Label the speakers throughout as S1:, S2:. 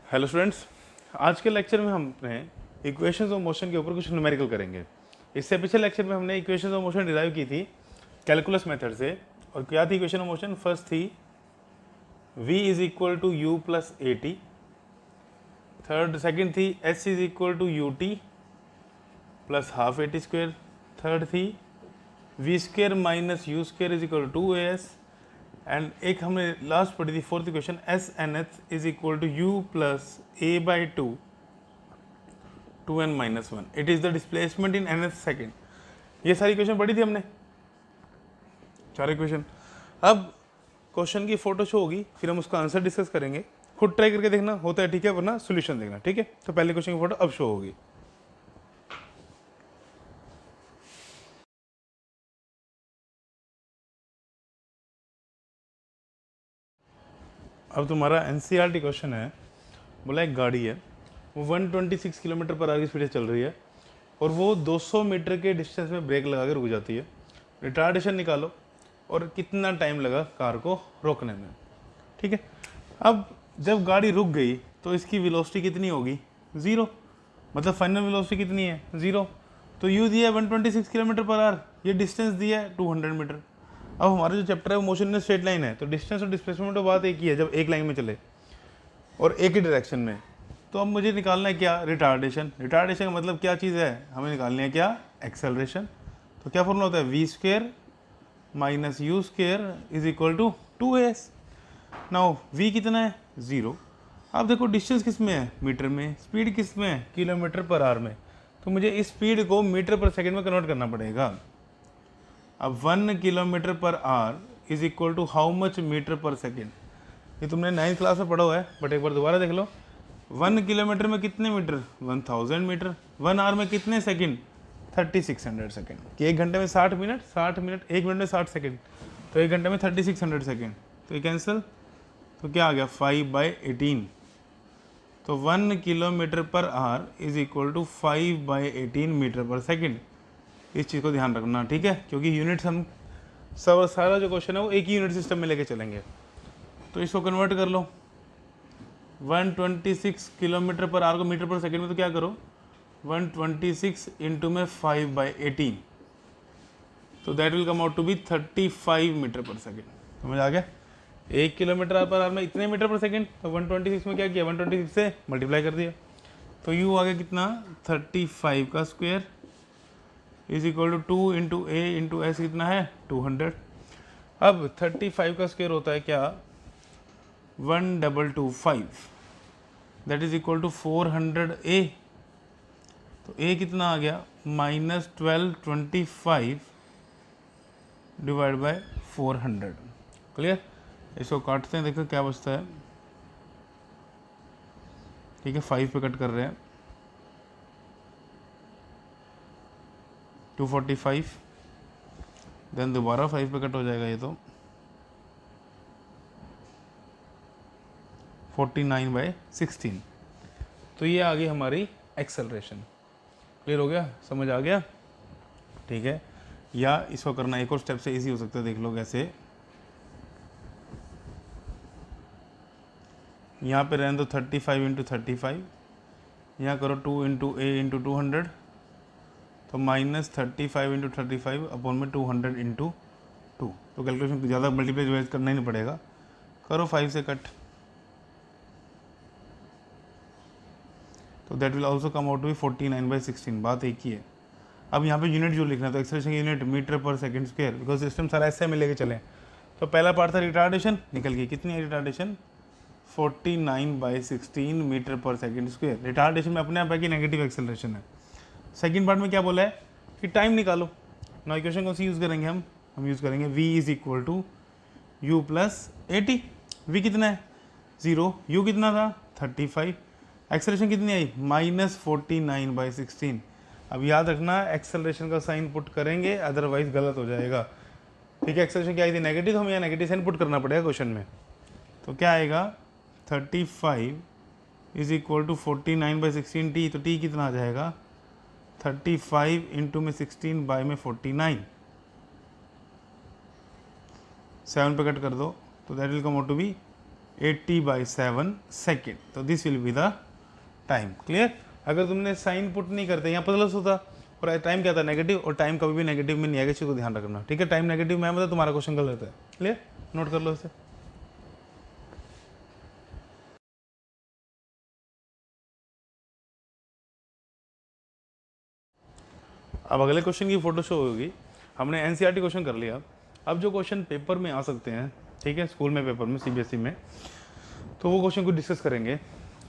S1: Hello students, आज के lecture में हम अपने इक्वेशंस ऑफ मोशन के ऊपर कुछ न्यूमेरिकल करेंगे। इससे पिछले लेक्चर में हमने इक्वेशंस ऑफ मोशन डिराइव की थी कैलकुलस मेथड से। और क्या थी इक्वेशन ऑफ मोशन? फर्स्ट थी v is equal to you plus A t, second थी s is equal to U T plus half A T square, third थी v square minus u square is equal to 2as, and एक हमने last पढ़ी थी fourth equation s n h is equal to you plus a by two n minus one, it is the displacement in n H second. ये सारी equation पढ़ी थी हमने, चार इक्वेशन। अब क्वेश्चन की फोटो शो होगी, फिर हम उसका आंसर डिस्कस करेंगे। खुद ट्राई करके देखना, होता है ठीक है, वरना सोल्यूशन देखना, ठीक है। तो पहले क्वेश्चन की फोटो अब शो होगी। अब तुम्हारा एनसीईआरटी क्वेश्चन है, बोला एक गाड़ी है, वो 126 किलोमीटर पर आवर की स्पीड से चल रही है और वो 200 मीटर के डिस्टेंस में ब्रेक लगा के रुक जाती है। रिटार्डेशन निकालो और कितना टाइम लगा कार को रोकने में, ठीक है। अब जब गाड़ी रुक गई तो इसकी वेलोसिटी कितनी होगी? 0, मतलब फाइनल वेलोसिटी कितनी है? 0। तो यू दिया है 126 किलोमीटर पर आवर, ये डिस्टेंस दिया है 200 मीटर। अब हमारा जो चैप्टर है वो मोशन इन स्ट्रेट लाइन है, तो डिस्टेंस और डिस्प्लेसमेंट तो बात एक ही है जब एक लाइन में चले और एक ही डायरेक्शन में। तो अब मुझे निकालना है क्या? रिटार्डेशन। रिटार्डेशन का मतलब क्या चीज़ है? हमें निकालनी है क्या? एक्सेलरेशन। तो क्या फॉर्मूला होता है? V square minus u square is equal to 2as। Now v कितना है? 0। अब देखो डिस्टेंस किस में है? मीटर में। स्पीड किस में है? किलोमीटर पर आवर में। तो मुझे इस स्पीड को मीटर पर सेकेंड में कन्वर्ट करना पड़ेगा। अब 1 kilometre per hour is equal to how much metre पर सेकेंड? ये तुमने 9th क्लास में पढ़ा हुआ है, बट एक बार दोबारा देख लो। 1 किलोमीटर में कितने मीटर? 1000 मीटर। 1 आवर में कितने सेकंड? 3600 सेकंड। कि एक घंटे में 60 मिनट, 60 मिनट, एक मिनट में 60 सेकंड, तो एक घंटे में 3600 सेकंड। तो ये कैंसिल, तो क्या आ गया? 5/18। तो 1 kilometre per hour is equal to 5/18 metre पर सेकेंड। इस चीज़ को ध्यान रखना, ठीक है, क्योंकि यूनिट्स हम सब सारा जो क्वेश्चन है वो एक ही यूनिट सिस्टम में लेके चलेंगे। तो इसको कन्वर्ट कर लो 126 किलोमीटर पर आवर को मीटर पर सेकेंड में, तो क्या करो 126 इंटू में 5/18, तो that will come out to be 35 metre पर सेकेंड। समझ आ गया? 1 किलोमीटर पर आवर में इतने मीटर पर सेकेंड, तो 126 में क्या किया? 126 से मल्टीप्लाई कर दिया, तो यू आ गया कितना? 35 का square is equal to 2 into a into s कितना है? 200। अब 35 का स्क्वायर होता है क्या? 1225, that is equal to 400a। तो a कितना आ गया? -1225 डिवाइड बाय 400। क्लियर? इसको काटते हैं, देखो क्या बचता है। ठीक है, 5 पे कट कर रहे हैं, 245, देन दोबारा 5 पे कट हो जाएगा, ये तो 49/16। तो ये आ गई हमारी एक्सेलरेशन। क्लियर हो गया? समझ आ गया? ठीक है। या इसको करना एक और स्टेप से इजी हो सकता है, देख लो कैसे। यहाँ पे रहने दो 35 इंटू 35, यहाँ करो 2 इंटू ए इंटू 200, तो -35 इंटू 35 अपॉन में 200 इंटू 2। तो कैलकुलेशन ज़्यादा मल्टीप्लाई डिवाइड करना ही नहीं पड़ेगा, करो 5 से कट, तो that will also come out to be 49/16। बात एक ही है। अब यहाँ पे यूनिट जो लिखना है, तो एक्सेलरेशन यूनिट मीटर पर सेकंड स्क्वायर, बिकॉज सिस्टम सारा ऐसे में लेके चलें। तो पहला पार्ट था रिटार्डेशन, निकल गई। कितनी है रिटार्डेशन? 49/16 मीटर पर सेकंड स्क्वायर। रिटार्डेशन में अपने आप है कि नेगेटिव एक्सेलरेशन है। सेकंड पार्ट में क्या बोला है कि टाइम निकालो। ना इक्वेशन कौन सी यूज़ करेंगे हम यूज़ करेंगे v is equal to you plus A t. V कितना है? 0। u कितना था? 35। एक्सेलरेशन कितनी आई? -49/16। अब याद रखना एक्सेलरेशन का साइन पुट करेंगे, अदरवाइज गलत हो जाएगा। ठीक है, एक्सेलरेशन क्या आई थी? नेगेटिव, तो हमें यहाँ नेगेटिव साइन पुट करना पड़ेगा क्वेश्चन में। तो क्या आएगा? 35 इज इक्वल टू 49/16 टी। तो टी कितना आ जाएगा? 35 इंटू में 16 बाय में 49, 7 पे कट कर दो, तो that will come out to be 80/7 second. तो this will be the time. Clear? अगर तुमने साइन पुट नहीं करते यहाँ प्लस होता और टाइम क्या था नेगेटिव, और टाइम कभी भी नेगेटिव में नहीं आएगा, इसी को ध्यान रखना। ठीक है, टाइम नेगेटिव में मतलब तुम्हारा क्वेश्चन गलत है। क्लियर? नोट कर लो इसे। अब अगले क्वेश्चन की फोटो शो होगी। हमने एनसीईआरटी क्वेश्चन कर लिया। अब जो क्वेश्चन पेपर में आ सकते हैं, ठीक है, स्कूल में पेपर में सीबीएसई में, तो वो क्वेश्चन को डिस्कस करेंगे।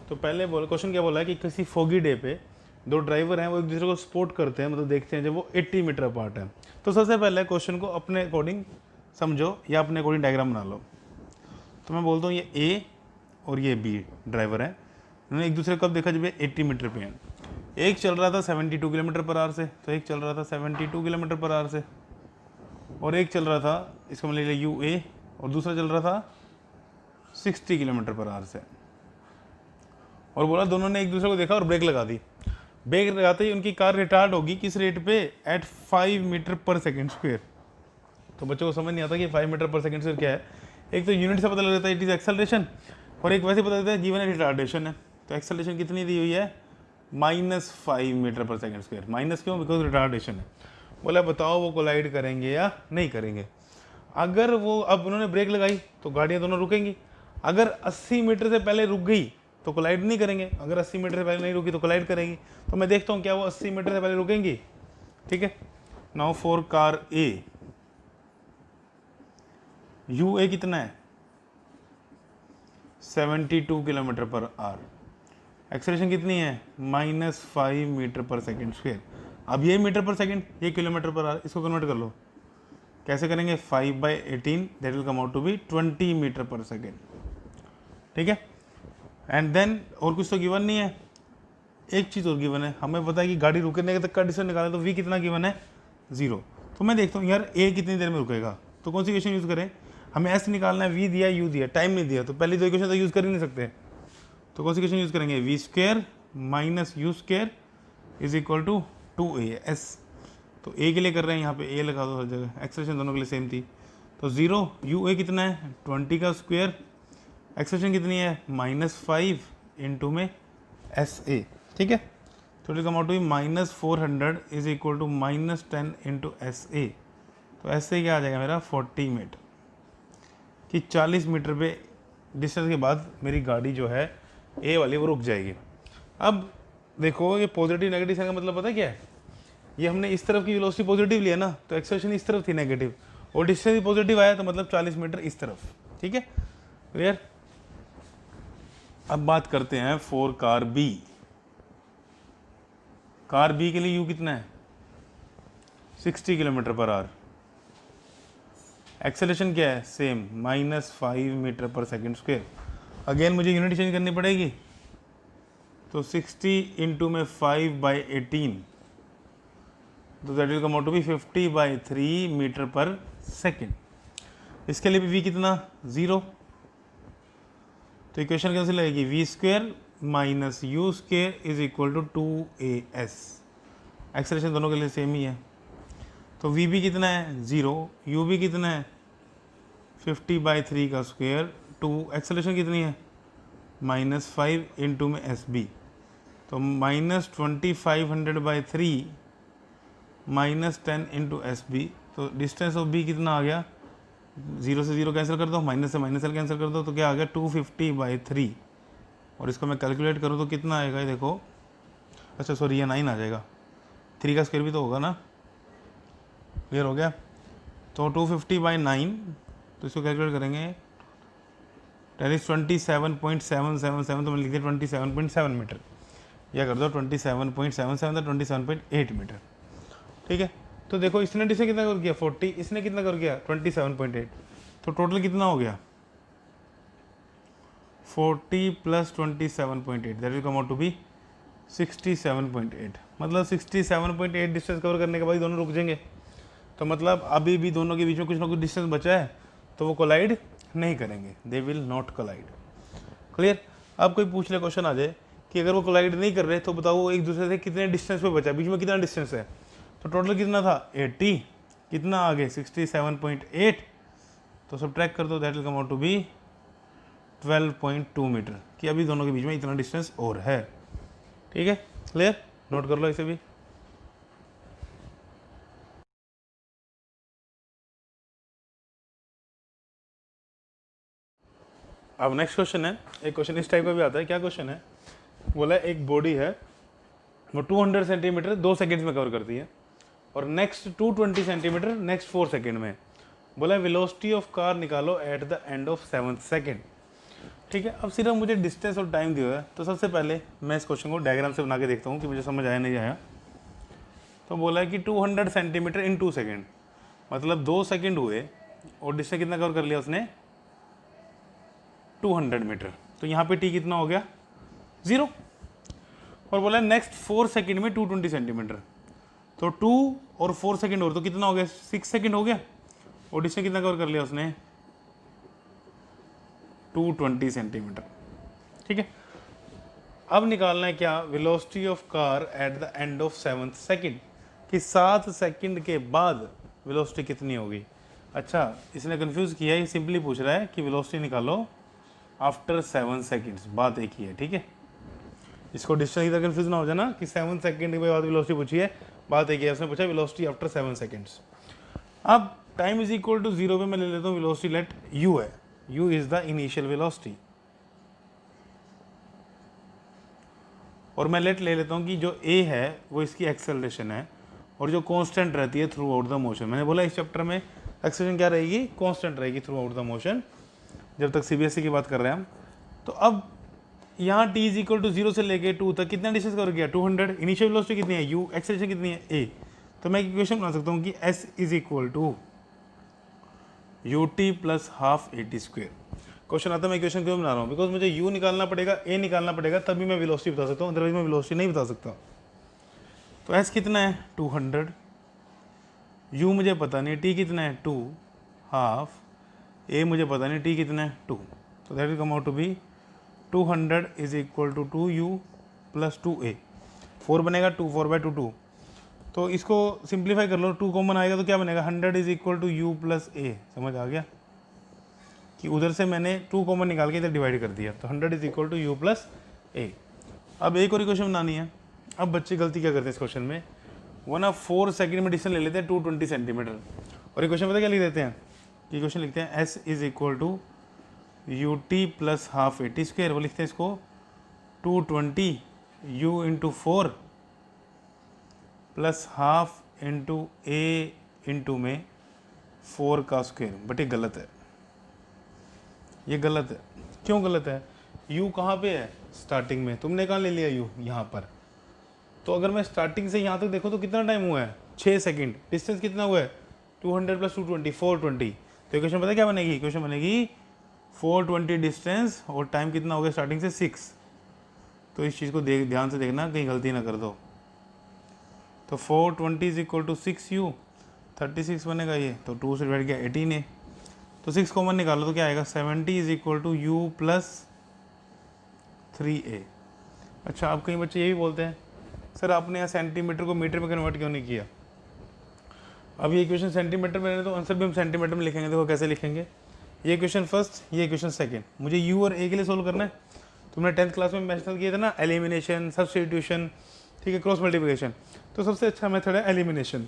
S1: तो पहले बोला क्वेश्चन क्या बोला है कि किसी फोगी डे पे दो ड्राइवर हैं, वो एक दूसरे को स्पोर्ट करते हैं, मतलब देखते हैं जब वो 80 मीटर अपार्ट है। तो सबसे पहले क्वेश्चन को अपने अकॉर्डिंग समझो या अपने अकॉर्डिंग डायग्राम बना लो। तो मैं बोलता हूँ ये ए और ये बी ड्राइवर है, उन्होंने एक दूसरे को कब देखा जब ये 80 मीटर पे हैं। एक चल रहा था 72 किलोमीटर पर आवर से, तो एक चल रहा था 72 किलोमीटर पर आवर से, और एक चल रहा था, इसका मतलब यू ए, और दूसरा चल रहा था 60 किलोमीटर पर आवर से। और बोला दोनों ने एक दूसरे को देखा और ब्रेक लगा दी। ब्रेक लगाते ही उनकी कार रिटार्ड होगी किस रेट पे? एट 5 मीटर पर सेकेंड स्क्वेयर। तो बच्चों को समझ नहीं आता कि 5 मीटर पर सेकेंड स्क्वेयर क्या है। एक तो यूनिट से पता लग जाता है इट इज एक्सेलरेशन, और एक वैसे पता लगता है गिवन है रिटार्डेशन है। तो एक्सेलरेशन कितनी दी हुई है? -5 मीटर पर सेकेंड स्क्वेयर। माइनस क्यों? बिकॉज रिटार्डेशन है। बोला बताओ वो कोलाइड करेंगे या नहीं करेंगे। अगर वो अब उन्होंने ब्रेक लगाई तो गाड़ियाँ दोनों रुकेंगी। अगर 80 मीटर से पहले रुक गई तो कोलाइड नहीं करेंगे, अगर 80 मीटर से पहले नहीं रुकी तो कोलाइड करेंगी। तो मैं देखता हूँ क्या वो 80 मीटर से पहले रुकेंगी। ठीक है, now for car A, U A कितना है? 72 किलोमीटर पर आवर। एक्सेलरेशन कितनी है? -5 मीटर पर सेकेंड स्क्वेयर। अब ये मीटर पर सेकेंड, ये किलोमीटर पर आवर, इसको कन्वर्ट कर लो। कैसे करेंगे? 5/18 that will come out to be 20 metre पर सेकेंड। ठीक है, एंड देन और कुछ तो गिवन नहीं है। एक चीज़ और गिवन है, हमें पता है कि गाड़ी रुकने तक का डिस्टेंस निकालें तो वी कितना गिवन है? 0। तो मैं देखता हूँ यार ए कितनी देर में रुकेगा, तो कौन सी इक्वेशन यूज़ करें? हमें एस निकालना है, वी दिया यू दिया, टाइम नहीं दिया, तो पहली दो इक्वेशन तो यूज़ कर ही नहीं सकते। तो कौन सी इक्वेशन यूज़ करेंगे? V square minus u square is equal to 2as। तो ए के लिए कर रहे हैं, यहाँ पे ए लगा दो हर जगह, एक्सेलरेशन दोनों के लिए सेम थी। तो 0, यू ए कितना है? 20 का स्क्वायर, एक्सेलरेशन कितनी है? -5 इंटू में एस ए। ठीक है, तो it come out to -400 is equal to -10 into s a. तो एस ए क्या आ जाएगा मेरा? 40 मीटर, कि 40 मीटर पे डिस्टेंस के बाद मेरी गाड़ी जो है ए वाली वो रुक जाएगी। अब देखो ये पॉजिटिव नेगेटिव साइन का मतलब पता है क्या है? ये हमने इस तरफ की वेलोसिटी पॉजिटिव लिया ना, तो एक्सेलरेशन इस तरफ थी नेगेटिव, और डिस्टेंस भी पॉजिटिव आया, तो मतलब 40 मीटर इस तरफ। ठीक है, क्लियर? अब बात करते हैं for car B. Car B के लिए यू कितना है? 60 किलोमीटर पर आवर। एक्सेलरेशन क्या है? सेम, -5 मीटर पर सेकेंड स्क्वेयर। अगेन मुझे यूनिट चेंज करनी पड़ेगी, तो 60 इंटू में 5/18, तो that will come out to be 50/3 metre पर सेकेंड। इसके लिए भी वी कितना? 0। तो इक्वेशन कैसे लगेगी? V square minus u square is equal to 2as। Acceleration दोनों के लिए सेम ही है, तो वी भी कितना है? 0। यू भी कितना है? 50/3 का स्क्वेयर, 2, एक्सेलरेशन कितनी है? -5 इंटू में एस बी, तो -2500/3 -10 इंटू एस बी। तो डिस्टेंस ऑफ बी कितना आ गया? 0 से 0 कैंसिल कर दो, माइनस से माइनस कैंसिल कर दो, तो क्या आ गया? 250/3। और इसको मैं कैलकुलेट करूँ तो कितना आएगा? ये देखो, अच्छा सॉरी ये 9 आ जाएगा, 3 का स्क्वायर भी तो होगा ना। क्लियर हो गया? तो 250/9, तो इसको कैलकुलेट करेंगे, दैट इज 27.777, तो मैंने लिख दिया 27.7 मीटर, या कर दो 27.77 था 27.8 मीटर। ठीक है, तो देखो इसने डिस्टेंस कितना कर गया? 40, इसने कितना कर गया? 27.8, तो टोटल कितना हो गया? 40 + 27.8 that will come out to be 67.8। मतलब 67.8 डिस्टेंस कवर करने के बाद दोनों रुक जाएंगे। तो मतलब अभी भी दोनों के बीच में कुछ ना कुछ डिस्टेंस बचा है, तो वो कोलाइड नहीं करेंगे, they will not collide. Clear? अब कोई पूछ ले, क्वेश्चन आ जाए कि अगर वो कोलाइड नहीं कर रहे तो बताओ एक दूसरे से कितने डिस्टेंस पे बचा, बीच में कितना डिस्टेंस है? तो टोटल कितना था? 80, कितना आगे? 67.8, तो सब ट्रैक कर दो, that will come out to be 12.2 metre कि अभी दोनों के बीच में इतना डिस्टेंस और है। ठीक है, क्लियर, नोट कर लो इसे भी। अब नेक्स्ट क्वेश्चन है, एक क्वेश्चन इस टाइप का भी आता है। क्या क्वेश्चन है, बोला एक बॉडी है वो 200 सेंटीमीटर 2 सेकेंड्स में कवर करती है और नेक्स्ट 220 सेंटीमीटर नेक्स्ट 4 सेकेंड में। बोला वेलोसिटी ऑफ कार निकालो eight the end of 7th second. ठीक है, अब सिर्फ मुझे डिस्टेंस और टाइम दिया है, तो सबसे पहले मैं इस क्वेश्चन को डायग्राम से बना के देखता हूँ कि मुझे समझ आया नहीं आया। तो बोला है कि 200 सेंटीमीटर इन 2 सेकेंड, मतलब 2 सेकेंड हुए और डिस्टेंस कितना कवर कर लिया उसने, 200 मीटर। तो यहाँ पे टी कितना हो गया, 0। और बोला नेक्स्ट 4 सेकेंड में 220 सेंटीमीटर, तो 2 और 4 सेकेंड और तो कितना हो गया, 6 सेकेंड हो गया और डिस्टेंस कितना कवर कर लिया उसने, 220 सेंटीमीटर। ठीक है, अब निकालना है क्या, velocity of car eight the end of 7th second, कि 7 सेकेंड के बाद वेलोसिटी कितनी होगी। अच्छा, इसने कंफ्यूज किया, ये सिंपली पूछ रहा है कि वेलोसिटी निकालो आफ्टर 7 सेकेंड्स, बात एक ही है। ठीक है, इसको डिस्टेंस इधर कंफ्यूज ना हो जाए ना कि 7 सेकेंड के बाद वेलोसिटी पूछी है, बात एक ही है। उसने पूछा वेलोसिटी आफ्टर 7 सेकेंड्स। अब टाइम इज इक्वल टू 0 पे मैं ले लेता हूँ वेलोसिटी, लेट u है, u is the initial velocity, और मैं लेट ले लेता हूँ कि जो a है वो इसकी एक्सेलरेशन है और जो कांस्टेंट रहती है थ्रू आउट द मोशन। मैंने बोला इस चैप्टर में एक्सेलरेशन क्या रहेगी, कांस्टेंट रहेगी थ्रू आउट द मोशन, जब तक CBSE की बात कर रहे हैं हम। तो अब यहाँ t इज इक्वल टू 0 से लेके 2 तक कितना डिस्टेंस कवर किया, 200। इनिशियल वेलोसिटी कितनी है, u, एक्सेलरेशन कितनी है, a। तो मैं इक्वेशन बना सकता हूँ कि s is equal to ut plus half at square. Question आता है, मैं इक्वेशन क्यों बना रहा हूँ, बिकॉज मुझे u निकालना पड़ेगा, a निकालना पड़ेगा, तभी मैं वेलोसिटी बता सकता हूँ, अदरवाइज मैं वेलोसिटी नहीं बता सकता। तो s कितना है, 200, u मुझे पता नहीं, t कितना है, 2 हाफ, a मुझे पता नहीं, t कितना है, 2। तो that will come out to be 200 is equal to 2u plus 2a। 4 बनेगा, 2 4/2 2। तो इसको सिंप्लीफाई कर लो, 2 कॉमन आएगा तो क्या बनेगा, 100 is equal to u plus a। समझ आ गया कि उधर से मैंने 2 कॉमन निकाल के इधर डिवाइड कर दिया, तो 100 is equal to u plus a। अब एक और इक्वेशन बनानी है। अब बच्चे गलती क्या करते हैं इस क्वेश्चन में, वो ना 4 सेकेंड में डिस्टेंस ले लेते हैं 220 सेंटीमीटर, और इक्वेशन पता क्या लिख देते हैं, इक्वेशन लिखते हैं s is equal to ut plus half at square. वो लिखते हैं इसको 220 u into 4 plus half into a into में 4 का स्क्वेयर। बट ये गलत है, ये गलत है। क्यों गलत है, u कहाँ पे है, स्टार्टिंग में, तुमने कहाँ ले लिया u, यहाँ पर। तो अगर मैं स्टार्टिंग से यहाँ तक देखो तो कितना टाइम हुआ है, 6 सेकेंड। डिस्टेंस कितना हुआ है, 200 प्लस 220 420। तो इक्वेशन पता क्या बनेगी, इक्वेशन बनेगी 420 डिस्टेंस और टाइम कितना हो गया स्टार्टिंग से 6। तो इस चीज़ को ध्यान से देखना, कहीं गलती ना कर दो। तो 420 इज इक्वल टू 6u, 36 बनेगा ये, तो 2 से डिवाइड किया 18a। तो 6 कॉमन निकालो तो क्या आएगा, 70 is equal to u plus 3a। अच्छा, अब कई बच्चे ये भी बोलते हैं सर आपने यहाँ सेंटीमीटर को मीटर में कन्वर्ट क्यों नहीं किया। अब ये इक्वेशन सेंटीमीटर में रहने तो आंसर भी हम सेंटीमीटर में लिखेंगे। देखो कैसे लिखेंगे, ये इक्वेशन फर्स्ट, ये इक्वेशन सेकंड। मुझे u और a के लिए सोल्व करना है। तुमने 10th क्लास में मेंशन किया था ना, एलिमिनेशन, सब्स्टिट्यूशन, ठीक है, क्रॉस मल्टीप्लिकेशन। तो सबसे अच्छा मेथड है एलिमिनेशन।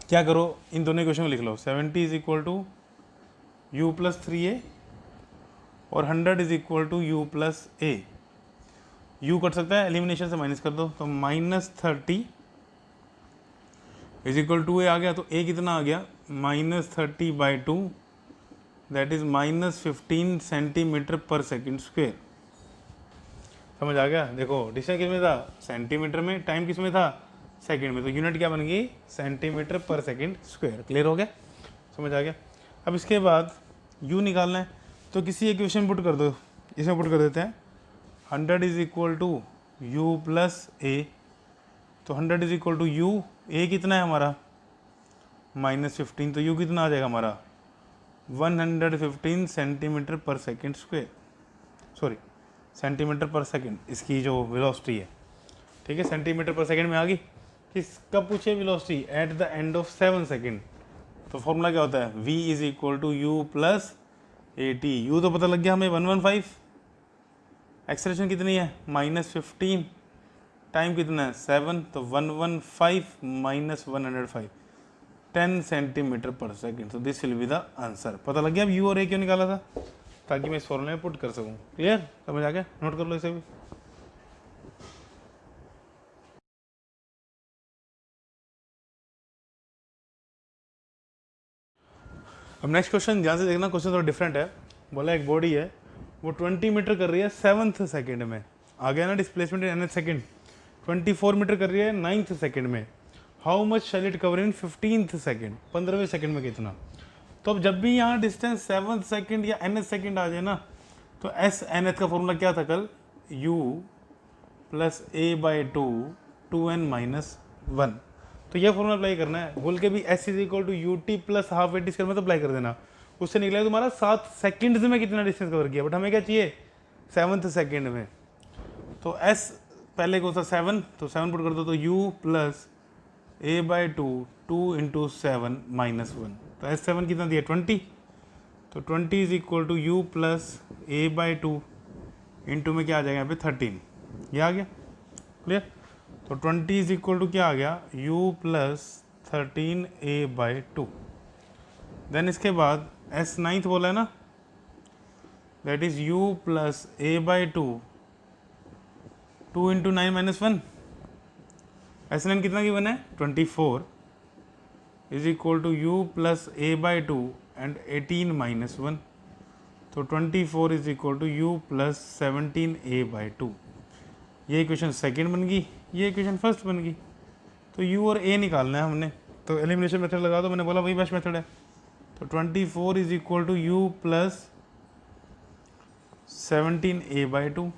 S1: क्या करो, इन दोनों इक्वेशन को लिख लो, 70 is equal to u plus 3a और 100 is equal to u plus a। u cut सकता है, एलिमिनेशन से माइनस कर दो, तो -30 इज इक्वल टू a आ गया। तो a कितना आ गया, -30/2, दैट इज -15 सेंटीमीटर पर सेकेंड स्क्वेयर। समझ आ गया। देखो डिस्टेंस किस में था, सेंटीमीटर में, टाइम किस में था, सेकंड में। तो यूनिट क्या बन गई, सेंटीमीटर पर सेकंड स्क्वायर। क्लियर हो गया, समझ आ गया। अब इसके बाद u निकालना है, तो किसी इक्वेशन पुट कर दो, इसमें पुट कर देते हैं 100 is equal to u plus a। तो 100 is equal to u, a कितना है हमारा -15, तो u कितना आ जाएगा हमारा 115 सेंटीमीटर पर सेकेंड स्क्वायर, सॉरी सेंटीमीटर पर सेकेंड इसकी जो वेलोसिटी है। ठीक है, सेंटीमीटर पर सेकेंड में आ गई। किस कब पूछे, velocity at the end of 7 second. तो फॉर्मूला क्या होता है, v is equal to you plus 80, u तो पता लग गया हमें 115, एक्सेलरेशन कितनी है -15, टाइम कितना है 7, तो 115 माइनस 105, 10 सेंटीमीटर पर सेकेंड। तो this will be the answer. पता लग गया अब यू और ए क्यों निकाला था, ताकि मैं इस फॉर्मूले में पुट कर सकूं। क्लियर, समझ आ गया, नोट कर लो इसे भी। अब नेक्स्ट क्वेश्चन ध्यान से देखना, क्वेश्चन थोड़ा डिफरेंट है। बोला एक बॉडी है वो 20 मीटर कर रही है 7th सेकेंड में, आ गया ना displacement in nth second. 24 metre कर रही है 9th सेकेंड में, how much shall it cover in 15th second, 15वें सेकेंड में कितना। तो अब जब भी यहाँ डिस्टेंस 7th सेकेंड या nth सेकेंड आ जाए ना, तो एस nth का फॉर्मूला क्या था कल, u plus a by 2n-1। तो यह फॉर्मूला अप्लाई करना है, बोल के भी s is equal to U T plus half A T square में तो अप्लाई कर देना। उससे निकला तुम्हारा 7 सेकेंड्स में कितना डिस्टेंस कवर किया, बट हमें क्या चाहिए 7th सेकेंड में। तो s पहले को था 7, तो 7 पुट कर दो, तो u plus a by 2 into 7 minus 1। तो S7 कितना दिया 20, तो 20 is equal to you plus a by 2 into में क्या आ जाएगा यहाँ पे 13, ये आ गया। क्लियर, तो 20 इज इक्वल टू क्या आ गया u plus 13a by 2। Then इसके बाद S9 बोला है ना, that is u plus a by 2 into 9 minus 1। S9 कितना की बना है 24 is equal to you plus a by 2 and 18 minus 1। तो 24 is equal to you plus 17a by 2। ये इक्वेशन सेकेंड बन गई, ये इक्वेशन फर्स्ट बन गई। तो u और a निकालना है हमने, तो एलिमिनेशन मेथड लगा दो, मैंने बोला वही बेस्ट मेथड है। तो 24 is equal to you plus 17a by 2,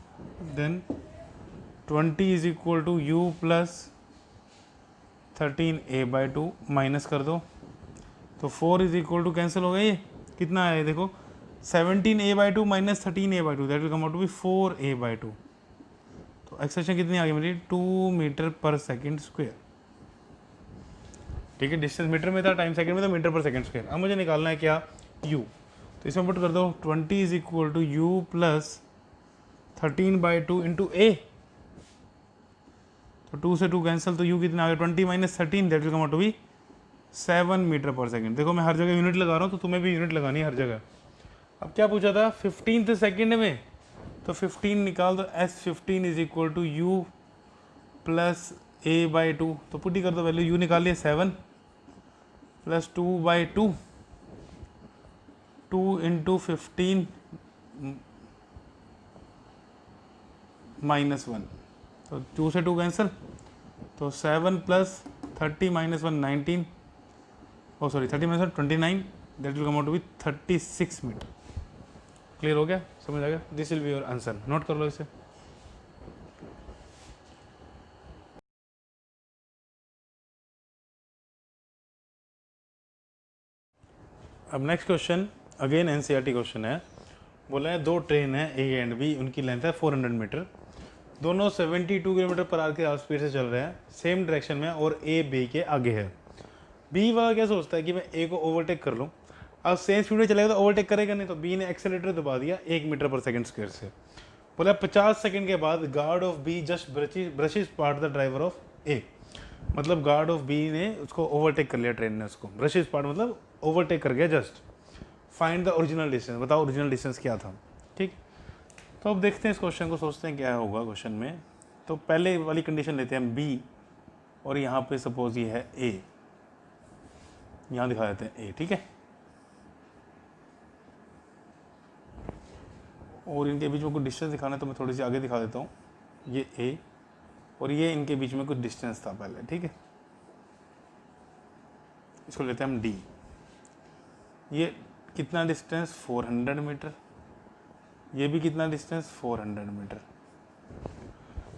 S1: then 20 is equal to you plus 13a by 2, minus कर दो, तो 4 इज इक्वल टू कैंसिल हो गया, ये कितना आया देखो 17a by 2 minus 13a by 2, that will come out to be 4a by 2। तो एक्सेलरेशन कितनी आ गई मेरी 2 मीटर पर सेकेंड स्क्वायर। ठीक है, डिस्टेंस मीटर में था, टाइम सेकेंड में था, मीटर पर सेकेंड स्क्वायर। अब मुझे निकालना है क्या u, तो इसमें पुट कर दो 20 is equal to you plus 13 by 2 into a, तो 2 से 2 कैंसिल, तो u कितना आ गया 20 minus 13, that will come out to be 7 metre पर सेकेंड। देखो मैं हर जगह यूनिट लगा रहा हूँ, तो तुम्हें भी यूनिट लगानी है हर जगह। अब क्या पूछा था 15th सेकेंड में, तो 15 निकाल दो, S15 is equal to you plus a by 2, तो पुट ही कर दो वैल्यू, u निकाल लिया 7 प्लस 2 बाई 2 इंटू 15 माइनस 1, तो 2 से 2 कैंसिल, तो 7 plus 30 minus 1 19, oh sorry 30 minus 29, that will come out to be 36 metre. Clear हो गया, समझ आ गया, this will be your answer, note कर लो इसे। अब next question again NCERT question है। बोला है दो ट्रेन है ए एंड बी, उनकी लेंथ है 400 मीटर, दोनों 72 किलोमीटर पर आवर के स्पीड से चल रहे हैं सेम डायरेक्शन में, और ए बी के आगे है। बी वाला क्या सोचता है कि मैं ए को ओवरटेक कर लूँ, अब सेम स्पीड में चलेगा तो ओवरटेक करेगा नहीं, तो बी ने एक्सेलेरेटर दबा दिया 1 मीटर पर सेकंड स्क्वायर से। बोला 50 सेकंड के बाद guard of B just brushes past the driver of A, मतलब गार्ड ऑफ बी ने उसको ओवरटेक कर लिया, ट्रेन ने उसको ब्रशेस पार्ट मतलब ओवरटेक कर गया just. Find the original distance, बताओ ओरिजिनल डिस्टेंस क्या था। ठीक, तो अब देखते हैं इस क्वेश्चन को, सोचते हैं क्या होगा क्वेश्चन में। तो पहले वाली कंडीशन लेते हैं बी, और यहाँ पे सपोज ये है ए, यहाँ दिखा देते हैं ए, ठीक है, और इनके बीच में कुछ डिस्टेंस दिखाना है, तो मैं थोड़ी सी आगे दिखा देता हूँ। ये ए और ये इनके बीच में कुछ डिस्टेंस था पहले, ठीक है, इसको लेते हैं हम डी। ये कितना डिस्टेंस 400 मीटर, ये भी कितना डिस्टेंस 400 मीटर।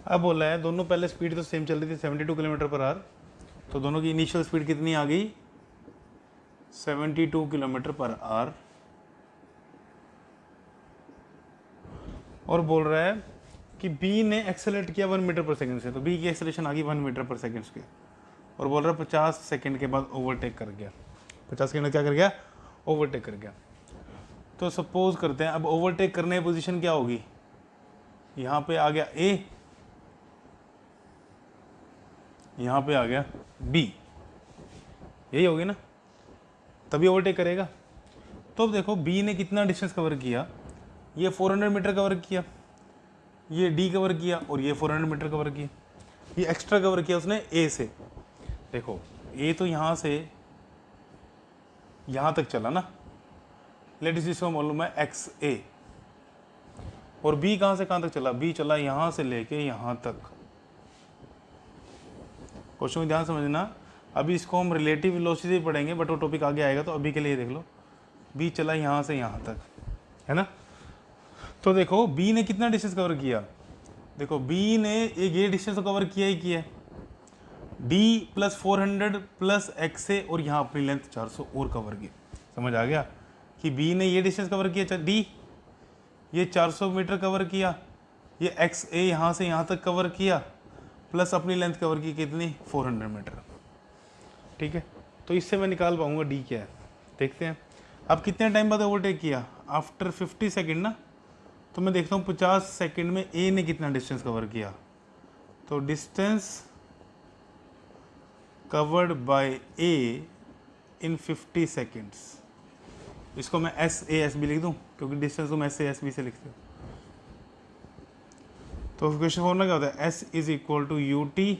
S1: अब बोला है दोनों पहले स्पीड तो सेम चल रही थी 72 किलोमीटर पर आवर, तो दोनों की इनिशियल स्पीड कितनी आ गई 72 किलोमीटर पर आवर, और बोल रहा है कि बी ने एक्सेलरेट किया 1 मीटर पर सेकंड से, तो बी की एक्सेलरेशन आ गई 1 मीटर पर सेकंड के, और बोल रहा है 50 सेकंड के बाद ओवरटेक कर गया। 50 सेकंड क्या कर गया, ओवरटेक कर गया। तो सपोज करते हैं अब ओवरटेक करने की पोजीशन क्या होगी, यहाँ पे आ गया ए, यहाँ पे आ गया बी, यही होगी ना, तभी ओवरटेक करेगा। तो अब देखो बी ने कितना डिस्टेंस कवर किया, ये 400 मीटर कवर किया, ये डी कवर किया और ये 400 मीटर कवर किया, ये एक्स्ट्रा कवर किया उसने ए से। देखो ए तो यहाँ से यहाँ तक चला ना, लेट इस जिसको मालूम है एक्स ए, और बी कहाँ से कहाँ तक चला, बी चला यहाँ से लेके यहाँ तक। क्वेश्चन को ध्यान समझना, अभी इसको हम रिलेटिव वेलोसिटी पढ़ेंगे बट वो टॉपिक आगे आएगा, तो अभी के लिए देख लो बी चला यहाँ से यहाँ तक, है ना। तो देखो बी ने कितना डिस्टेंस कवर किया, देखो बी ने एक ये डिस्टेंस तो कवर किया ही किया है, डी प्लस 400 प्लस एक्स ए, और यहाँ अपनी लेंथ 400 और कवर की। समझ आ गया कि बी ने ये डिस्टेंस कवर किया, डी ये 400 मीटर कवर किया, ये एक्स ए यहाँ से यहाँ तक कवर किया, प्लस अपनी लेंथ कवर की कितनी 400 मीटर। ठीक है, तो इससे मैं निकाल पाऊंगा डी क्या है, देखते हैं। अब कितने टाइम बाद ओवरटेक किया, आफ्टर 50 सेकेंड ना, तो मैं देखता हूँ 50 सेकेंड में ए ने कितना डिस्टेंस कवर किया। तो डिस्टेंस कवर्ड बाय ए इन 50 सेकेंड्स, इसको मैं एस ए एस बी लिख दूँ क्योंकि डिस्टेंस को मैं एस ए एस बी से लिखते हूँ। तो क्वेश्चन फॉर्मूला क्या होता है, S is equal to U T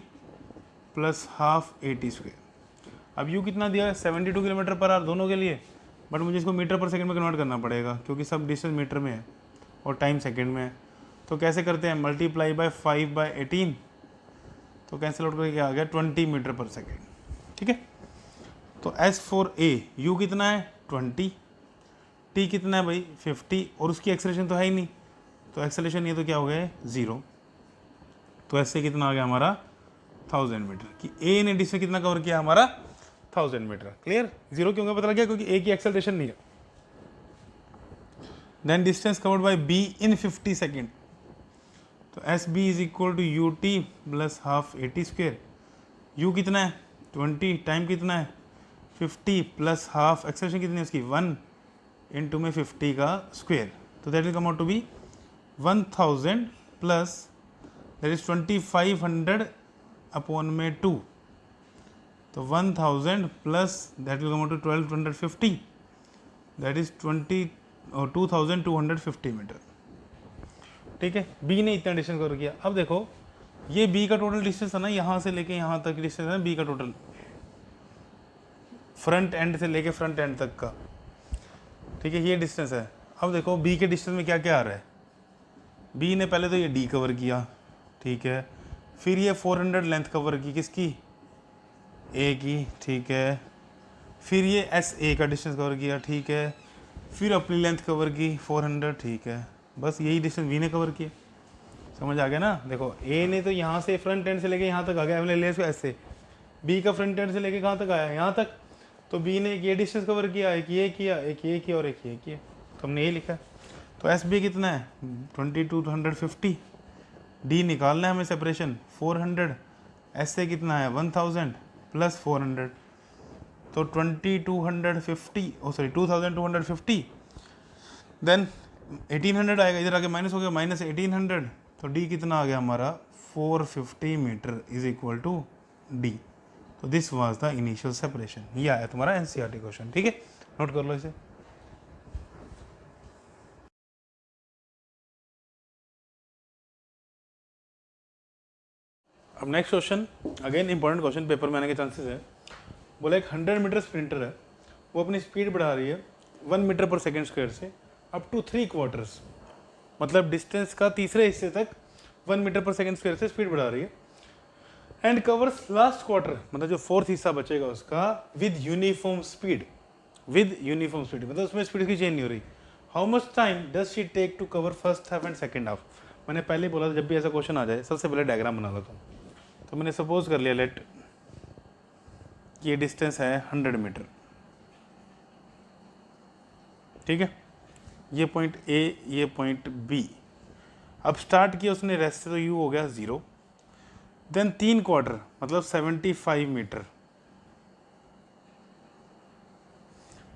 S1: plus half A T square. अब यू कितना दिया है 72 किलोमीटर पर आवर दोनों के लिए, बट मुझे इसको मीटर पर सेकंड में कन्वर्ट करना पड़ेगा क्योंकि सब डिस्टेंस मीटर में है और टाइम सेकंड में है। तो कैसे करते हैं, मल्टीप्लाई बाय 5/18, तो कैंसिल आउट करके आ गया 20 मीटर पर सेकेंड। ठीक है, तो एस फॉर ए, यू कितना है 20, टी कितना है भाई 50, और उसकी एक्सेलरेशन तो है ही नहीं, तो एक्सेलरेशन ये तो क्या हो गया 0। तो ऐसे कितना आ गया हमारा 1000 मीटर, कि ए ने डिस्टेंस कितना कवर किया हमारा 1000 मीटर। क्लियर, 0 क्यों पता लग गया, क्योंकि ए की एक्सेलरेशन नहीं है। Then distance covered by B in 50 second, तो S B is equal to U T plus half A T square. U कितना है 20, टाइम कितना है 50 प्लस हाफ, एक्सेलरेशन कितनी है उसकी 1 इंटू में 50 का स्क्वेयर, तो that will come out to be 1000 plus that is 2500 upon में 2, तो 1000 plus that will come out to 1250, that is 2250 metre. ठीक है, बी ने इतना डिस्टेंस कवर किया। अब देखो ये बी का टोटल डिस्टेंस है ना, यहाँ से लेके यहाँ तक डिस्टेंस है बी का टोटल, फ्रंट एंड से लेके फ्रंट एंड तक का। ठीक है, ये डिस्टेंस है। अब देखो बी के डिस्टेंस में क्या क्या आ रहा है, बी ने पहले तो ये डी कवर किया, ठीक है, फिर ये 400 लेंथ कवर की किसकी, ए की, ठीक है, फिर ये एस ए का डिस्टेंस कवर किया, ठीक है, फिर अपनी लेंथ कवर की 400, ठीक है, बस यही डिस्टेंस बी ने कवर किया। समझ आ गया ना। देखो ए ने तो यहाँ से फ्रंट एंड से लेके यहाँ तक आ गया, हमने ले इसको ऐसे, बी का फ्रंट एंड से लेके कहाँ तक आया, यहाँ तक, तो बी ने एक ये डिस्टेंस कवर किया, एक ये किया, एक ये किया और एक ये किया, तो हमने ये लिखा है। तो एस बी कितना है 2250, डी निकालना है हमें सेपरेशन 400, एस ए कितना है 1000 प्लस 400, तो 2250, देन 1800 आएगा, इधर आके माइनस हो गया, माइनस 1800, तो डी कितना आ गया हमारा 450 metre is equal to D. तो this was the initial separation. ये आया तुम्हारा एनसीईआरटी क्वेश्चन। ठीक है, नोट कर लो इसे। अब next question, again important question, paper में आने के चांसेस है। बोला एक 100 मीटर स्प्रिंटर है, वो अपनी स्पीड बढ़ा रही है 1 मीटर पर सेकेंड स्क्वायर से अप टू 3/4, मतलब डिस्टेंस का तीसरे हिस्से तक 1 मीटर पर सेकेंड स्क्वायर से स्पीड बढ़ा रही है, एंड कवर्स लास्ट क्वार्टर, मतलब जो फोर्थ हिस्सा बचेगा उसका विद यूनिफॉर्म स्पीड, मतलब उसमें स्पीड की चेंज नहीं हो रही। How much time does she take to cover first half and second half. मैंने पहले बोला था जब भी ऐसा क्वेश्चन आ जाए सबसे पहले डायग्राम बना लेता हूँ। तो मैंने सपोज कर लिया लेट ये डिस्टेंस है 100 मीटर, ठीक है, ये पॉइंट ए, ये पॉइंट बी। अब स्टार्ट किया उसने, रेस्ट से तो यू हो गया 0, देन 3/4 मतलब 75 मीटर,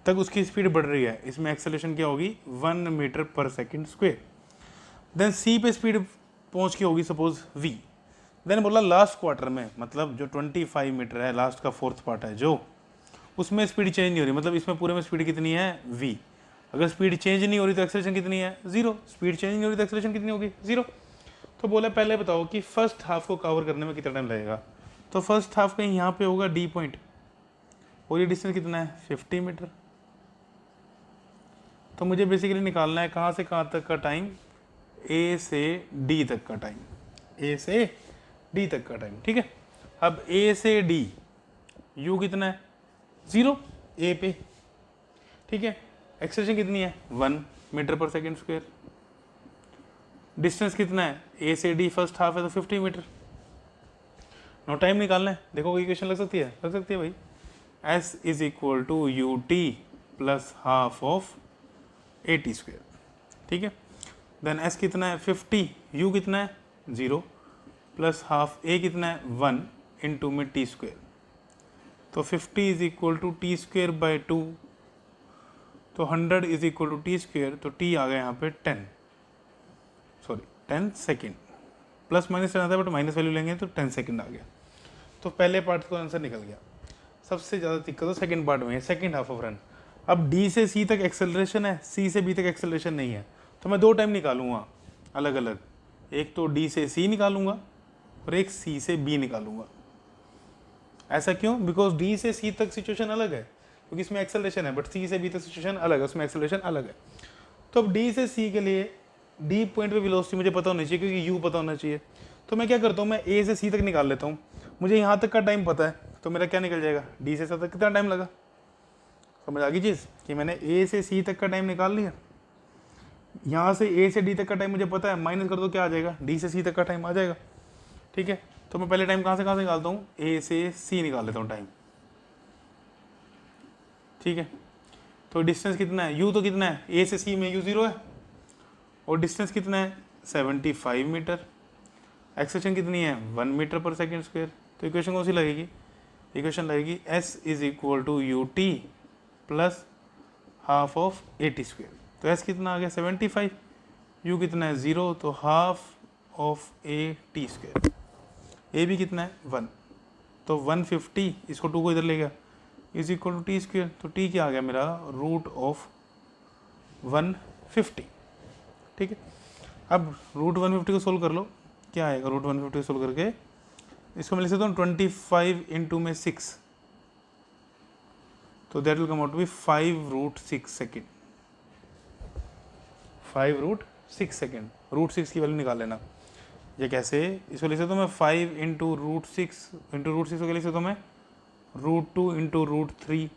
S1: तक उसकी स्पीड बढ़ रही है, इसमें एक्सेलरेशन क्या होगी 1 मीटर पर सेकंड स्क्वायर। देन सी पे स्पीड पहुंच के होगी सपोज v। देन बोला लास्ट क्वार्टर में, मतलब जो 25 मीटर है, लास्ट का फोर्थ पार्ट है जो, उसमें स्पीड चेंज नहीं हो रही, मतलब इसमें पूरे में स्पीड कितनी है v। अगर स्पीड चेंज नहीं हो रही तो एक्सेलरेशन कितनी है 0, स्पीड चेंज नहीं हो रही तो एक्सेलरेशन कितनी होगी 0। तो बोला पहले बताओ कि फर्स्ट हाफ को कवर करने में कितना टाइम लगेगा। तो फर्स्ट हाफ कहीं यहाँ पे होगा डी पॉइंट, और ये डिस्टेंस कितना है 50 मीटर। तो मुझे बेसिकली निकालना है कहाँ से कहाँ तक का टाइम, ए से डी तक का टाइम, ए से डी तक का टाइम, ठीक है। अब ए से डी यू कितना है 0 ए पे, ठीक है। एक्सेलरेशन कितनी है 1 मीटर पर सेकेंड स्क्वायर। डिस्टेंस कितना है ए से डी, फर्स्ट हाफ है तो 50 मीटर। नो टाइम निकालना है, देखो इक्वेशन लग सकती है भाई। S is equal to U T plus half of A T square, ठीक है। देन S कितना है 50, U कितना है 0 प्लस हाफ A कितना है 1 इंटू में टी स्क्वायर। तो 50 is equal to t square by 2, तो 100 is equal to t square, तो टी आ गया यहाँ पे 10 सेकेंड। प्लस माइनस रहना था बट माइनस वैल्यू लेंगे तो 10 सेकेंड आ गया। तो पहले पार्ट का आंसर निकल गया। सबसे ज़्यादा दिक्कत तो सेकेंड पार्ट में है, सेकेंड हाफ ऑफ रन। अब डी से सी तक एक्सेलरेशन है, सी से बी तक एक्सेलरेशन नहीं है, तो मैं 2 टाइम निकालूंगा अलग अलग। एक तो डी से सी निकालूंगा और एक सी से बी निकालूंगा। ऐसा क्यों? बिकॉज डी से सी तक सिचुएशन अलग है, क्योंकि इसमें एक्सेलरेशन है, बट सी से बी तक सिचुएशन अलग है, उसमें एक्सेलरेशन अलग है। तो अब डी से सी के लिए डी पॉइंट पे वेलोसिटी मुझे पता होना चाहिए, क्योंकि यू पता होना चाहिए। तो मैं क्या करता हूँ, मैं ए से सी तक निकाल लेता हूँ। मुझे यहाँ तक का टाइम पता है, तो मेरा क्या निकल जाएगा, डी से सी तक कितना टाइम लगा। समझ आ गई चीज़ कि मैंने ए से सी तक का टाइम निकाल लिया। यहाँ से ए से डी तक का टाइम मुझे पता है, माइनस कर दो क्या आ जाएगा, डी से सी तक का टाइम आ जाएगा, ठीक है। तो मैं पहले टाइम कहाँ से निकालता हूँ, ए से सी निकाल लेता हूँ टाइम, ठीक है। तो डिस्टेंस कितना है, यू तो कितना है, ए से सी में यू 0 है, और डिस्टेंस कितना है 75 मीटर। एक्सेलरेशन कितनी है 1 मीटर पर सेकेंड स्क्वायर। तो इक्वेशन कौन सी लगेगी, इक्वेशन लगेगी S is equal to U T plus half of A T square. तो S कितना आ गया 75, U कितना है 0, तो half of A T square. A भी कितना है 1, तो 150, इसको 2 को इधर ले गया, is equal to t square. तो टी क्या आ गया मेरा, रूट ऑफ 150, ठीक है। अब रूट 150 को सोल्व कर लो, क्या आएगा रूट 150 को सोल्व करके, इसको मैं लिख सकता हूँ 25 इंटू में 6, तो that will come out to be 5 root 6 second, 5 root 6 second. Root 6 की वैल्यू निकाल लेना। ये कैसे, इसको लिख सकता हूँ मैं 5 इंटू रूट 6 को क्या लिख सकता हूँ मैं, रूट 2 इंटू रूट 3।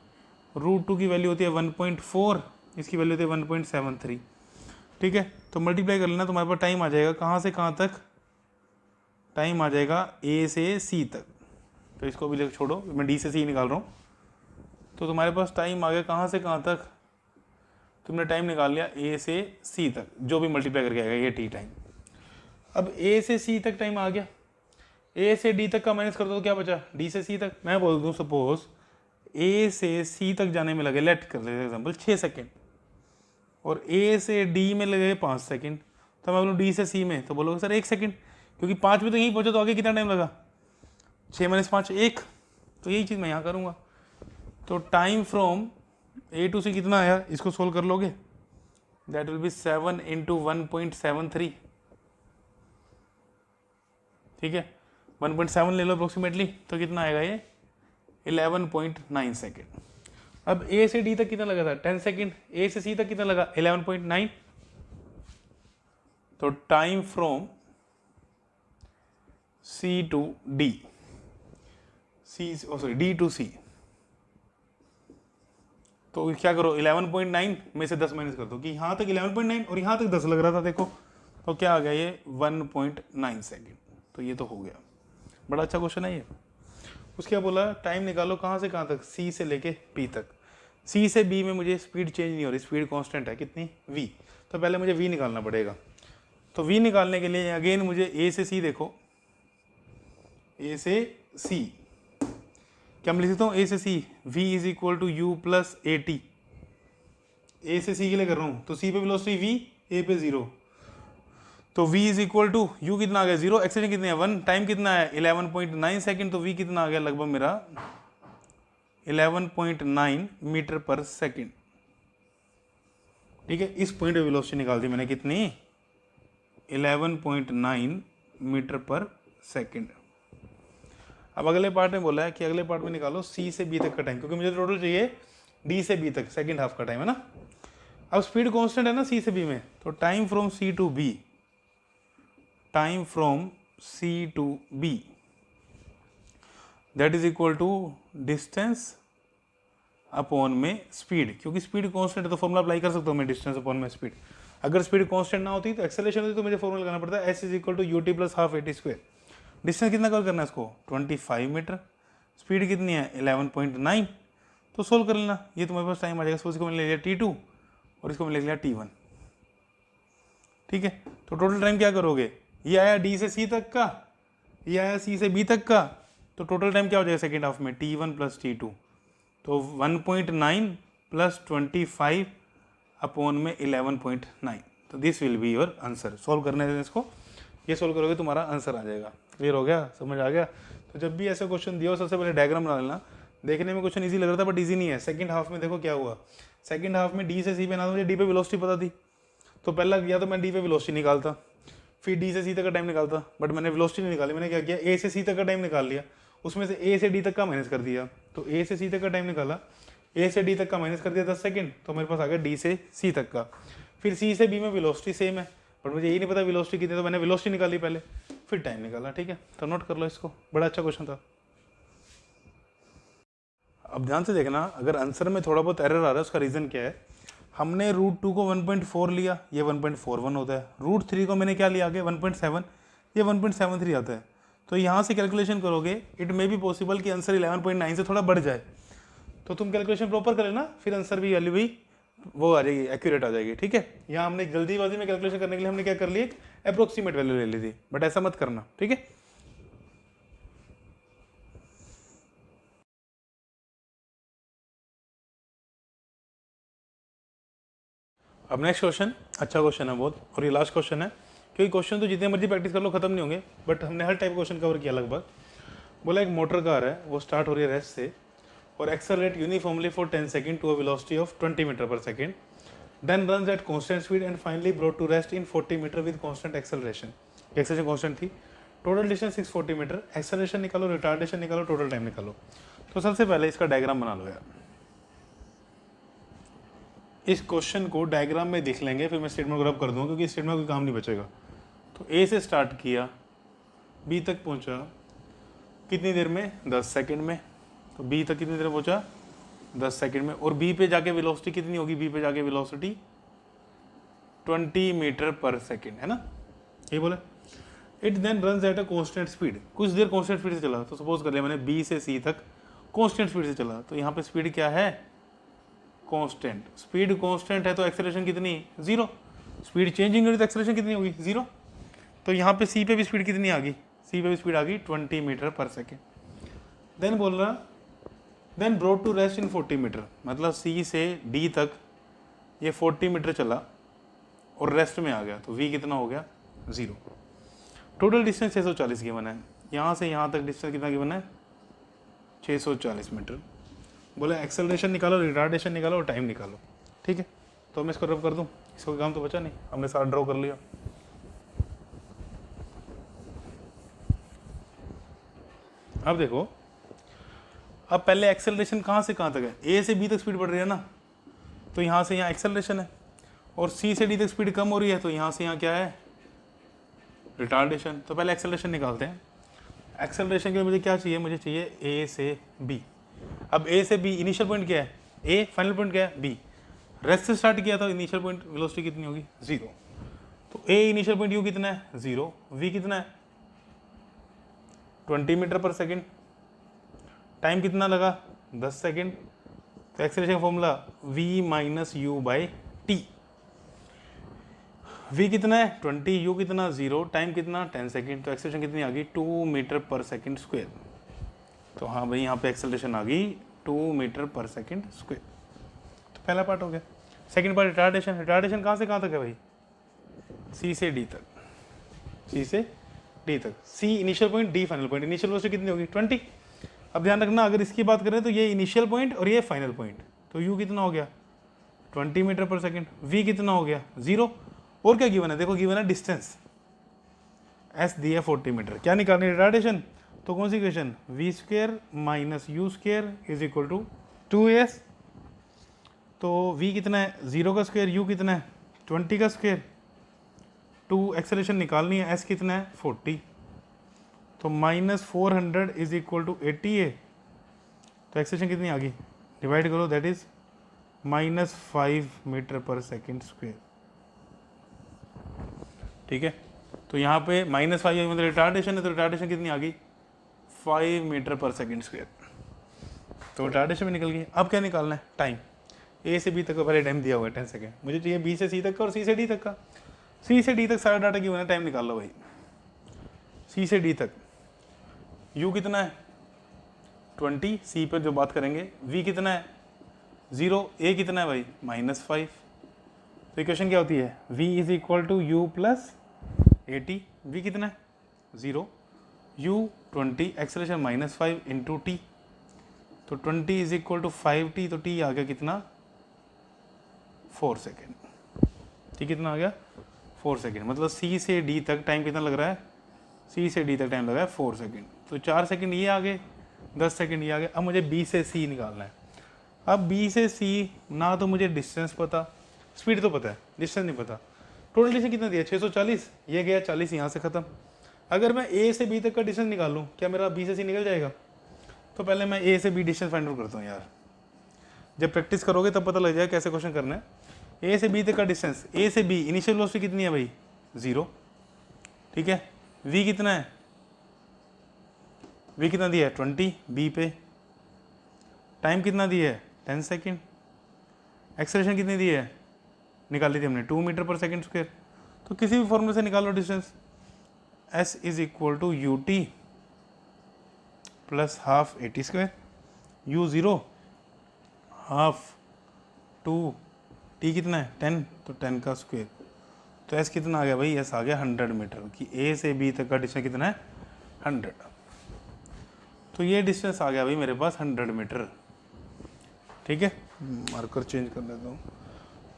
S1: रूट 2 की वैल्यू होती है 1.4, इसकी वैल्यू होती है 1.73, ठीक है। तो मल्टीप्लाई कर लेना, तुम्हारे पास टाइम आ जाएगा कहाँ से कहाँ तक, टाइम आ जाएगा ए से सी तक। तो इसको भी छोड़ो, मैं डी से सी निकाल रहा हूँ। तो तुम्हारे पास टाइम आ गया कहाँ से कहाँ तक, तुमने टाइम निकाल लिया ए से सी तक, जो भी मल्टीप्लाई करके आएगा ये टी टाइम। अब ए से सी तक टाइम आ गया, ए से डी तक का माइनस कर दो तो क्या बचा, डी से सी तक। मैं बोल दूँ सपोज ए से सी तक जाने में लगे, लेट कर लेते एग्जाम्पल 6 सेकेंड, और ए से डी में लगे 5 सेकेंड। तो मैं बोलूँ डी से सी में, तो बोलोगे सर 1 सेकेंड, क्योंकि 5 में तो यहीं पहुँचा, तो आगे कितना टाइम लगा, 6 - 5 1। तो यही चीज़ मैं यहाँ करूँगा। तो टाइम फ्रॉम ए टू सी कितना आया, इसको सोल्व कर लोगे, दैट विल बी 7 इंटू 1.73, ठीक है। 1.7 ले लो अप्रोक्सीमेटली, तो कितना आएगा ये 11.9 सेकेंड। अब ए से डी तक कितना लगा था 10 सेकेंड, ए से सी तक कितना लगा 11.9। तो time from C to D, D to C, तो क्या करो 11.9 में से 10 माइनस कर दो, कि यहाँ तक 11.9 और यहाँ तक 10 लग रहा था, देखो तो क्या आ गया ये 1.9 सेकेंड। तो ये तो हो गया, बड़ा अच्छा क्वेश्चन है ये। उसके बाद बोला टाइम निकालो कहाँ से कहाँ तक, सी से लेके पी तक। सी से बी में मुझे स्पीड चेंज नहीं हो रही, स्पीड कांस्टेंट है कितनी v। तो पहले मुझे v निकालना पड़ेगा। तो v निकालने के लिए अगेन मुझे a से c, देखो a से c क्या मैं लिख सकता हूँ, a से c v is equal to you plus A T. ए से सी के लिए कर रहा हूँ, तो सी पे वेलोसिटी v, ए पे 0, तो v is equal to u कितना आ गया 0, एक्सेलरेशन कितनी है 1, टाइम कितना है 11.9 सेकेंड, तो v कितना आ गया लगभग मेरा 11.9 मीटर पर सेकेंड। ठीक है, इस पॉइंट पे वेलोसिटी निकाल दी मैंने कितनी 11.9 मीटर पर सेकेंड। अब अगले पार्ट में बोला है कि अगले पार्ट में निकालो सी से बी तक का टाइम, क्योंकि मुझे टोटल चाहिए डी से बी तक सेकेंड हाफ का टाइम है ना। अब स्पीड कांस्टेंट है ना सी से बी में, तो time from C to B, time from C to B that is equal to distance upon में स्पीड, क्योंकि स्पीड कांस्टेंट है तो फॉर्मूला अप्लाई कर सकता हूँ मैं डिस्टेंस अपॉन में स्पीड। अगर स्पीड कांस्टेंट ना होती तो एक्सेलरेशन होती तो मुझे फॉर्मूला लगाना पड़ता है S is equal to U T plus half A T square. Distance कितना कवर करना है इसको 25 मीटर, स्पीड कितनी है 11.9, तो सोल्व कर लेना, ये तुम्हारे पास टाइम आ जाएगा। सपोज इसको मैंने ले लिया T2 और इसको मैंने ले लिया T1। ठीक है, तो टोटल टाइम क्या करोगे, ये आया डी से सी तक का, ये आया सी से बी तक का, तो टोटल टाइम क्या हो जाएगा सेकेंड हाफ में T1 प्लस T2, तो 1.9 प्लस 25 अपॉन में 11.9, तो this will be your answer. Solve करने दें इसको, ये सॉल्व करोगे तुम्हारा आंसर आ जाएगा। क्लियर हो गया, समझ आ गया। तो जब भी ऐसा क्वेश्चन दिया हो सबसे पहले डायग्राम बना लेना। देखने में क्वेश्चन इजी लग रहा था बट इजी नहीं है। सेकंड हाफ में देखो क्या हुआ, सेकंड हाफ में डी से सी पे ना, मुझे डी पे वेलोसिटी पता थी, तो पहला या तो मैं डी पे वेलोसिटी निकालता, फिर डी से सी तक का टाइम निकालता, बट मैंने वेलोसिटी नहीं निकाली। मैंने क्या किया, ए से सी तक का टाइम निकाल लिया, उसमें से ए से डी तक का माइनस कर दिया, तो ए से सी तक का टाइम निकाला, ए से डी तक का माइनस कर दिया 10 सेकंड, तो मेरे पास आ गया डी से सी तक का। फिर सी से बी में वेलोसिटी सेम है, बट मुझे यही नहीं पता वेलोसिटी कितनी, तो मैंने वेलोसिटी निकाली पहले, फिर टाइम निकाला। ठीक है, तो नोट कर लो इसको, बड़ा अच्छा क्वेश्चन था। अब ध्यान से देखना, अगर आंसर में थोड़ा बहुत एरर आ रहा है उसका रीज़न क्या है। हमने √2 को 1.4 लिया, ये 1.41 होता है। √3 को मैंने क्या लिया आगे 1.7, ये 1.73 आता है। तो यहाँ से कैलकुलेशन करोगे, इट मे बी पॉसिबल कि आंसर 11.9 से थोड़ा बढ़ जाए, तो तुम कैलकुलेशन प्रॉपर कर लेना, फिर आंसर भी वैल्यू भी वो आ जाएगी, एक्यूरेट आ जाएगी। ठीक है, यहाँ हमने जल्दीबाजी में कैलकुलेशन करने के लिए हमने क्या कर लिया, एक अप्रोक्सीमेट वैल्यू ले ली थी, बट ऐसा मत करना। ठीक है, अब नेक्स्ट क्वेश्चन, अच्छा क्वेश्चन है बहुत, और ये लास्ट क्वेश्चन है, क्योंकि क्वेश्चन तो जितने मर्जी प्रैक्टिस कर लो खत्म नहीं होंगे, बट हमने हर टाइप क्वेश्चन कवर किया लगभग। बोला एक मोटर कार है, वो स्टार्ट हो रही है रेस्ट से और accelerate uniformly for 10 second to a velocity of 20 metre पर second, then runs at constant speed and finally brought to rest in 40 metre with constant acceleration. Acceleration constant थी, total distance 640 metre, acceleration निकालो, retardation निकालो, total time निकालो। तो सबसे पहले इसका diagram बना लो यार। इस क्वेश्चन को डायग्राम में देख लेंगे, फिर मैं स्टेटमेंट को रब कर दूंगा, क्योंकि स्टेटमेंट में कोई काम नहीं बचेगा। तो ए से स्टार्ट किया, बी तक पहुंचा कितनी देर में 10 सेकंड में, तो बी तक कितनी देर में पहुंचा 10 सेकंड में, और बी पे जाके वेलोसिटी कितनी होगी, बी पे जाके वेलोसिटी 20 मीटर पर सेकंड है ना, ये बोला। It then runs at a constant speed, कुछ देर कांस्टेंट स्पीड से चला, तो सपोज कर लिया मैंने बी से सी तक कांस्टेंट स्पीड से चला, तो यहाँ पे स्पीड क्या है कांस्टेंट, स्पीड कांस्टेंट है तो एक्सेलरेशन कितनी 0, स्पीड चेंजिंग होगी तो एक्सेलरेशन कितनी होगी 0। तो यहाँ पे सी पे भी स्पीड कितनी आ गई, सी पे भी स्पीड आ गई 20 मीटर पर सेकेंड। देन बोल रहा, then brought to rest in 40 metre, मतलब सी से डी तक ये 40 मीटर चला और रेस्ट में आ गया, तो वी कितना हो गया 0। टोटल डिस्टेंस 640 गिवन है, यहाँ से यहाँ तक डिस्टेंस कितना गिवन है 640 मीटर। बोले एक्सेलरेशन निकालो, रिटार्डेशन निकालो और टाइम निकालो। ठीक है, तो मैं इसको रब कर दूं, इसको काम तो बचा नहीं, हमने सारा ड्रॉ कर लिया। अब देखो, अब पहले एक्सेलरेशन कहाँ से कहाँ तक है, ए से बी तक स्पीड बढ़ रही है ना, तो यहाँ से यहाँ एक्सेलरेशन है, और सी से डी तक स्पीड कम हो रही है, तो यहाँ से यहाँ क्या है रिटार्डेशन। तो पहले एक्सेलरेशन निकालते हैं। एक्सेलरेशन के लिए मुझे क्या चाहिए, मुझे चाहिए ए से बी। अब ए से बी इनिशियल पॉइंट क्या है, ए फाइनल पॉइंट क्या है बी, रेस्ट से स्टार्ट किया था, इनिशियल पॉइंट वेलोसिटी कितनी होगी 0, तो ए इनिशियल पॉइंट यू कितना है 0, वी कितना है 20 मीटर पर सेकेंड, टाइम कितना लगा 10 सेकेंड, तो acceleration formula v minus you by T, v कितना है 20, u कितना 0, टाइम कितना 10 सेकेंड, तो एक्सेलरेशन कितनी आ गई 2 मीटर पर सेकेंड स्क्वायर। तो हाँ भाई, यहाँ पे एक्सेलरेशन आ गई 2 मीटर पर सेकेंड स्क्वायर। तो पहला पार्ट हो गया। सेकंड पार्ट रिटार्डेशन, रिटार्डेशन कहाँ से कहाँ तक है भाई, सी से डी तक, सी से डी तक, C initial point, D final point, initial velocity कितनी होगी 20। अब ध्यान रखना अगर इसकी बात करें तो ये इनिशियल पॉइंट और ये फाइनल पॉइंट, तो यू कितना हो गया 20 मीटर पर सेकेंड, वी कितना हो गया 0, और क्या गिवन है, देखो गिवन है डिस्टेंस, एस दिया 40 मीटर, क्या निकालनी है रिटार्डेशन, तो कौन सी equation, V square minus U square is equal to 2as, तो v कितना है 0 का स्क्वायर, u कितना है 20 का स्क्वायर, 2 एक्सेलरेशन निकालनी है, s कितना है 40, तो -400 इज इक्वल टू 80 है, तो एक्सेलरेशन कितनी आ गई, डिवाइड करो, दैट इज -5 मीटर पर सेकेंड स्क्वायर। ठीक है, तो यहाँ पे -5 मतलब रिटार्डेशन है, तो रिटार्डेशन कितनी आ गई 5 मीटर पर सेकेंड स्क्वायर, तो रिटार्डेशन भी निकल गई। अब क्या निकालना है, टाइम, ए से बी तक का पहले टाइम दिया हुआ है 10 सेकेंड, मुझे चाहिए बी से सी तक का और सी से डी तक का, सी से डी तक सारा डाटा की टाइम निकाल लो भाई, सी से डी तक, यू कितना है 20, सी पर जो बात करेंगे, वी कितना है 0, ए कितना है भाई -5, तो इक्वेशन क्या होती है, v is equal to you plus 80, v कितना है 0, u 20, एक्सेलरेशन -5 इंटू टी, तो 20 इज इक्वल टू 5t, तो t आ गया कितना 4 सेकेंड, ठीक कितना आ गया 4 सेकेंड, मतलब c से d तक टाइम कितना लग रहा है, c से d तक टाइम लगा है 4 सेकेंड, तो 4 सेकेंड ये आ गए, 10 सेकेंड ये आ गए। अब मुझे b से c निकालना है, अब b से c ना तो मुझे डिस्टेंस पता, स्पीड तो पता है, डिस्टेंस नहीं पता, टोटल डिस्टेंस कितना दिया 640, ये गया 40, यहाँ से ख़त्म। अगर मैं a से b तक का डिस्टेंस निकालूँ, क्या मेरा b से c निकल जाएगा, तो पहले मैं a से b डिस्टेंस फाइंड आउट करता हूँ यार, जब प्रैक्टिस करोगे तब पता लग जाएगा कैसे क्वेश्चन करना है। a से b तक का डिस्टेंस, a से b इनिशियल वेलोसिटी कितनी है भाई 0, ठीक है, v कितना है, v कितना दिया है 20 b पे, टाइम कितना दिया है 10 सेकेंड, एक्सेलरेशन कितनी दी है निकाल ली थी हमने 2 मीटर पर सेकेंड स्क्वायर, तो किसी भी फॉर्मूले से निकालो distance, s is equal to U T plus half 80 square, u 0 हाफ 2, t कितना है 10, तो 10 का स्क्वायर, तो s कितना आ गया भाई, s आ गया 100 मीटर, कि a से b तक का डिस्टेंस कितना है 100, तो ये डिस्टेंस आ गया भाई मेरे पास 100 मीटर। ठीक है, मार्कर चेंज कर देता हूँ,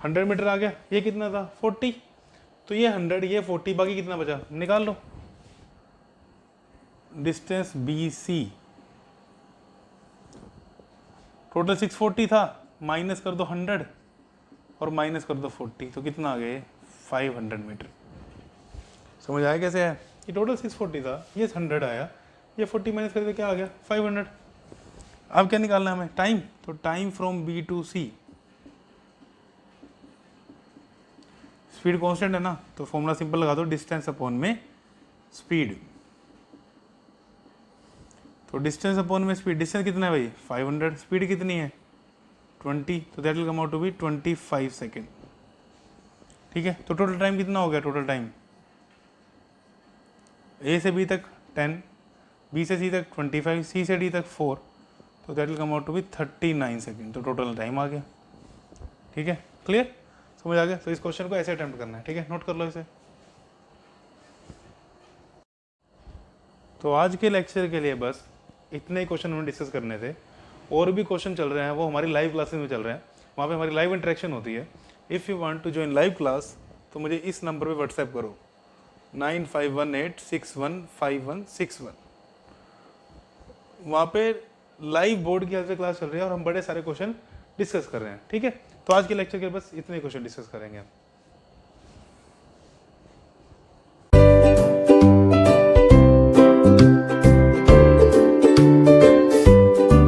S1: 100 मीटर आ गया, ये कितना था 40, तो ये 100 ये 40, बाकी कितना बचा निकाल लो, डिस्टेंस BC टोटल 640 था, माइनस कर दो 100 और माइनस कर दो 40, तो कितना आ गए 500 मीटर। समझ आया कैसे है, ये टोटल 640 था, ये 100 आया, ये 40 माइनस कर दो क्या आ गया 500। अब क्या निकालना है हमें, टाइम, तो time from B to C, speed constant है ना, तो फॉर्मूला सिंपल लगा दो, डिस्टेंस अपॉन में स्पीड, तो डिस्टेंस अपॉन में स्पीड, डिस्टेंस कितना है भाई 500, स्पीड कितनी है 20, तो that will come out to be 25 second. ठीक है, तो टोटल टाइम कितना हो गया, टोटल टाइम A से B तक 10, B से C तक 25, C से D तक 4, तो that will come out to be 39 second, तो टोटल टाइम आ गया। ठीक है, क्लियर, समझ आ गया। तो इस क्वेश्चन को ऐसे अटेम्प्ट करना है, ठीक है, नोट कर लो इसे। तो आज के लेक्चर के लिए बस इतने ही क्वेश्चन हमें डिस्कस करने थे, और भी क्वेश्चन चल रहे हैं, वो हमारी लाइव क्लासेस में चल रहे हैं, वहाँ पे हमारी लाइव इंटरेक्शन होती है। If you want to join live class तो मुझे इस नंबर पे व्हाट्सएप करो 9518615161, वहाँ पे लाइव बोर्ड की से क्लास चल रही है और हम बड़े सारे क्वेश्चन डिस्कस कर रहे हैं। ठीक है, तो आज के लेक्चर के बस इतने क्वेश्चन डिस्कस करेंगे हम।